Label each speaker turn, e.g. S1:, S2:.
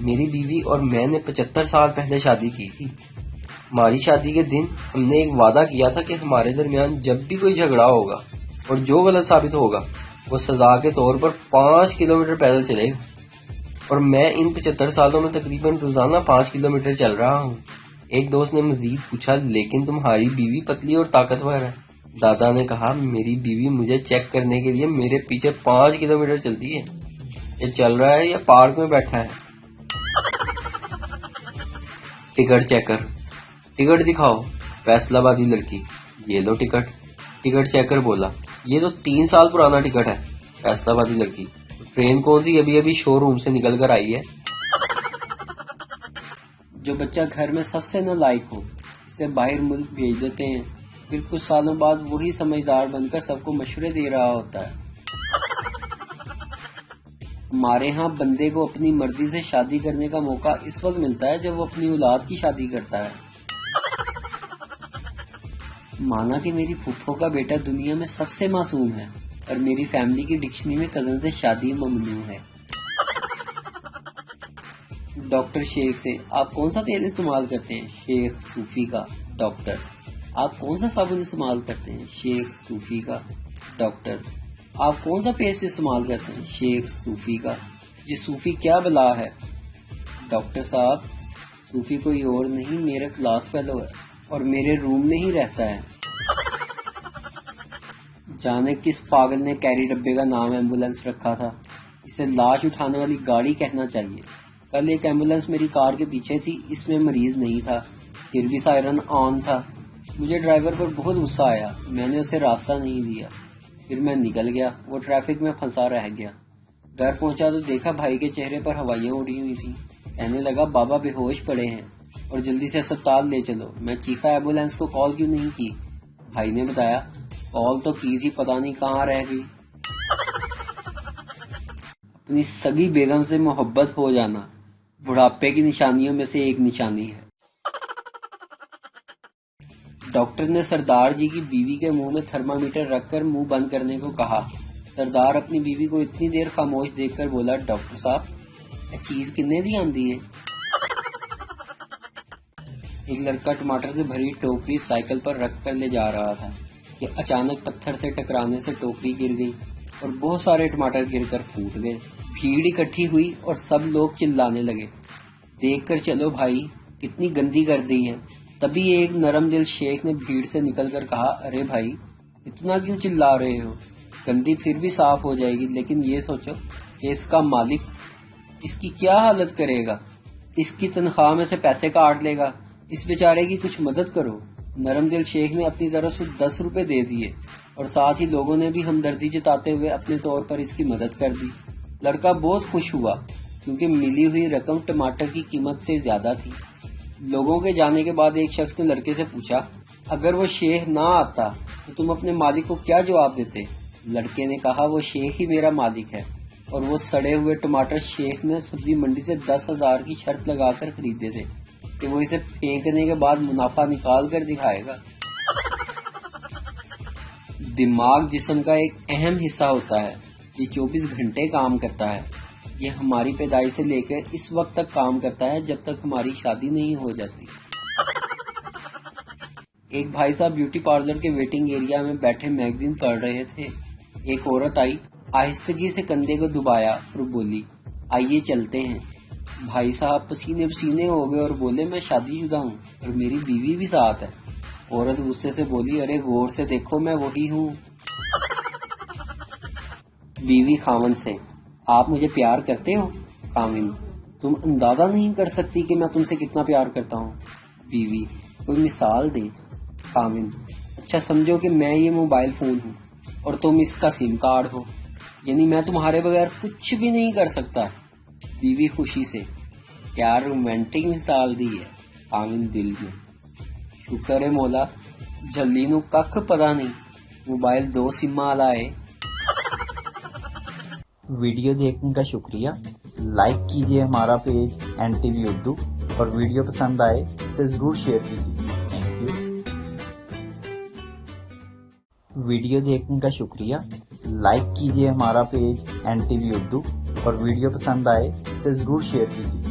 S1: میری بیوی اور میں نے 75 سال پہلے شادی کی تھی. ہماری شادی کے دن ہم نے ایک وعدہ کیا تھا کہ ہمارے درمیان جب بھی کوئی جھگڑا ہوگا اور جو غلط ثابت ہوگا وہ سزا کے طور پر 5 کلومیٹر پیدل چلے گا. اور میں ان 75 سالوں میں تقریباً روزانہ 5 کلومیٹر چل رہا ہوں. ایک دوست نے مزید پوچھا لیکن تمہاری بیوی پتلی اور طاقتور ہے. دادا نے کہا میری بیوی مجھے چیک کرنے کے لیے میرے پیچھے 5 کلومیٹر چلتی ہے. یہ چل رہا ہے یا پارک میں بیٹھا ہے. Ticket checker. ٹکٹ دکھاؤ. فیصلہ بادی لڑکی. یہ لو ٹکٹ. ٹکٹ چیکر بولا یہ تو 3 سال پرانا ٹکٹ ہے. فیصلہ بادی لڑکی. ٹرین کون سی ابھی شو روم سے نکل کر آئی ہے. جو بچہ گھر میں سب سے نالائق ہو اسے باہر ملک بھیج دیتے ہیں. پھر کچھ سالوں بعد وہی سمجھدار بن کر سب کو مشورے دے رہا ہوتا ہے. ہمارے ہاں بندے کو اپنی مرضی سے شادی کرنے کا موقع اس وقت ملتا ہے جب وہ اپنی اولاد کی شادی کرتا ہے. مانا کہ میری پھپھو کا بیٹا دنیا میں سب سے معصوم ہے اور میری فیملی کی ڈکشنری میں کزن سے شادی ممنوع ہے. ڈاکٹر شیخ سے آپ کون سا تیل استعمال کرتے ہیں. شیخ صوفی کا. ڈاکٹر آپ کون سا صابن استعمال کرتے ہیں. شیخ صوفی کا. ڈاکٹر آپ کون سا پیسٹ استعمال کرتے ہیں. شیخ صوفی کا. یہ صوفی کیا بلا ہے. ڈاکٹر صاحب صوفی کوئی اور نہیں میرا کلاس فیلو ہے اور میرے روم میں ہی رہتا ہے. جانے کس پاگل نے کیری ڈبے کا نام ایمبولینس رکھا تھا. اسے لاش اٹھانے والی گاڑی کہنا چاہیے. کل ایک ایمبولینس میری کار کے پیچھے تھی. اس میں مریض نہیں تھا پھر بھی سائرن آن تھا. مجھے ڈرائیور پر بہت غصہ آیا. میں نے اسے راستہ نہیں دیا. پھر میں نکل گیا. وہ ٹریفک میں پھنسا رہ گیا. گھر پہنچا تو دیکھا بھائی کے چہرے پر ہوائیاں اڑی ہوئی تھیں. کہنے لگا بابا بے ہوش پڑے ہیں اور جلدی سے اسپتال لے چلو. میں چیخا ایمبولینس کو کال کیوں نہیں کی. بھائی نے بتایا کال تو کی تھی پتہ نہیں کہاں رہ گئی. اپنی سگی بیگم سے محبت ہو جانا بڑھاپے کی نشانیوں میں سے ایک نشانی ہے. ڈاکٹر نے سردار جی کی بیوی کے منہ میں تھرمامیٹر رکھ کر منہ بند کرنے کو کہا. سردار اپنی بیوی کو اتنی دیر خاموش دیکھ کر بولا ڈاکٹر صاحب یہ چیز کتنے دی آندی ہے. ایک لڑکا ٹماٹر سے بھری ٹوکری سائیکل پر رکھ کر لے جا رہا تھا کہ اچانک پتھر سے ٹکرانے سے ٹوکری گر گئی اور بہت سارے ٹماٹر گر کر پھوٹ گئے. بھیڑ اکٹھی ہوئی اور سب لوگ چلانے لگے دیکھ کر چلو بھائی کتنی گندی کر دی ہے. تبھی ایک نرم دل شیخ نے بھیڑ سے نکل کر کہا ارے بھائی اتنا کیوں چلا رہے ہو. گندی پھر بھی صاف ہو جائے گی لیکن یہ سوچو کہ اس کا مالک اس کی کیا حالت کرے گا. اس کی تنخواہ میں سے پیسے کاٹ لے گا. اس بیچارے کی کچھ مدد کرو. نرم دل شیخ نے اپنی طرف سے 10 روپے دے دیے اور ساتھ ہی لوگوں نے بھی ہمدردی جتاتے ہوئے اپنے طور پر اس کی مدد کر دی. لڑکا بہت خوش ہوا کیونکہ ملی ہوئی رقم ٹماٹر کی قیمت سے زیادہ تھی. لوگوں کے جانے کے بعد ایک شخص نے لڑکے سے پوچھا اگر وہ شیخ نہ آتا تو تم اپنے مالک کو کیا جواب دیتے. لڑکے نے کہا وہ شیخ ہی میرا مالک ہے اور وہ سڑے ہوئے ٹماٹر شیخ نے سبزی منڈی سے 10,000 کی شرط لگا کر خریدے تھے کہ وہ اسے پھینکنے کے بعد منافع نکال کر دکھائے گا. دماغ جسم کا ایک اہم حصہ ہوتا ہے. یہ 24 گھنٹے کام کرتا ہے. یہ ہماری پیدائش سے لے کر اس وقت تک کام کرتا ہے جب تک ہماری شادی نہیں ہو جاتی. ایک بھائی صاحب بیوٹی پارلر کے ویٹنگ ایریا میں بیٹھے میگزین پڑھ رہے تھے. ایک عورت آئی آہستگی سے کندھے کو دبایا اور بولی آئیے چلتے ہیں. بھائی صاحب پسینے پسینے ہو گئے اور بولے میں شادی شدہ ہوں اور میری بیوی بھی ساتھ ہے. عورت غصے سے بولی ارے غور سے دیکھو میں وہی ہوں. بیوی خاوند سے آپ مجھے پیار کرتے ہو. خاوند تم اندازہ نہیں کر سکتی کہ میں تم سے کتنا پیار کرتا ہوں. بیوی کوئی مثال دے. خاوند اچھا سمجھو کہ میں یہ موبائل فون ہوں اور تم اس کا سم کارڈ ہو یعنی میں تمہارے بغیر کچھ بھی نہیں کر سکتا. بیوی خوشی سے کیا رومانٹک مثال دی ہے. خاوند دل میں شکر ہے مولا جلدی نو کھ پتا نہیں موبائل 2 سما لائے.
S2: ویڈیو دیکھنے کا شکریہ. لائک کیجیے ہمارا پیج NTV اردو اور ویڈیو پسند آئے تو ضرور شیئر کیجیے. Thank you. ویڈیو دیکھنے کا شکریہ. لائک کیجیے ہمارا پیج NTV اردو اور ویڈیو پسند آئے تو ضرور شیئر کیجیے.